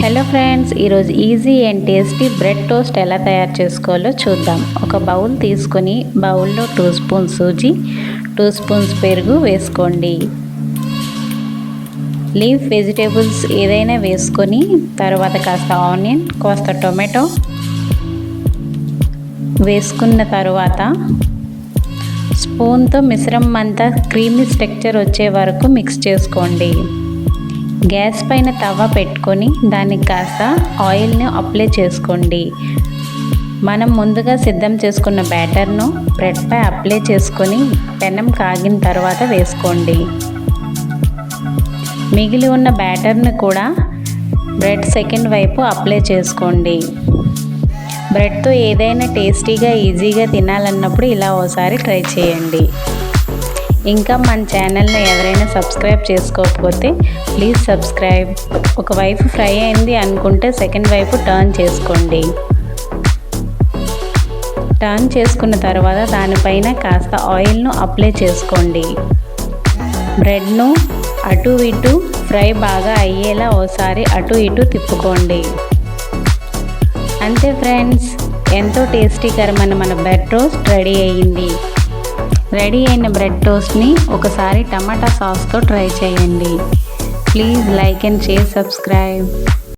Hello friends, ఈరోజు easy and tasty bread toast ఎలా తయారు చేసుకోవాలో చూద్దాం. ఒక బౌల్ తీసుకొని బౌల్లో 2 స్పూన్స్ సూజీ, 2 స్పూన్స్ పెరుగు వేసుకోండి. లీఫ్ వెజిటేబుల్స్ ఏదైనా వేసుకొని తర్వాత కాస్త ఆనియన్, కాస్త టొమాటో వేసుకున్న తర్వాత స్పూన్తో మిశ్రమం అంతా క్రీమీ టెక్స్చర్ వచ్చే వరకు మిక్స్ చేసుకోండి. గ్యాస్ పైన తవ్వ పెట్టుకొని దానికి కాస్త ఆయిల్ని అప్లై చేసుకోండి. మనం ముందుగా సిద్ధం చేసుకున్న బ్యాటర్ను బ్రెడ్పై అప్లై చేసుకొని పెనం కాగిన తర్వాత వేసుకోండి. మిగిలి ఉన్న బ్యాటర్ని కూడా బ్రెడ్ సెకండ్ వైపు అప్లై చేసుకోండి. బ్రెడ్తో ఏదైనా టేస్టీగా ఈజీగా తినాలన్నప్పుడు ఇలా ఓసారి ట్రై చేయండి. ఇంకా మన ఛానల్ని ఎవరైనా సబ్స్క్రైబ్ చేసుకోకపోతే ప్లీజ్ సబ్స్క్రైబ్. ఒక వైపు ఫ్రై అయింది అనుకుంటే సెకండ్ వైపు టర్న్ చేసుకోండి. టర్న్ చేసుకున్న తర్వాత దానిపైన కాస్త ఆయిల్ను అప్లై చేసుకోండి. బ్రెడ్ను అటు ఇటు ఫ్రై బాగా అయ్యేలా ఓసారి అటు ఇటు తిప్పుకోండి. అంతే ఫ్రెండ్స్, ఎంతో టేస్టీకరమైన మన బ్రెడ్ టోస్ట్ రెడీ అయ్యింది. రెడీ అయిన బ్రెడ్ టోస్ట్ని ఒకసారి టమాటా సాస్తో ట్రై చేయండి. Please like and share, subscribe.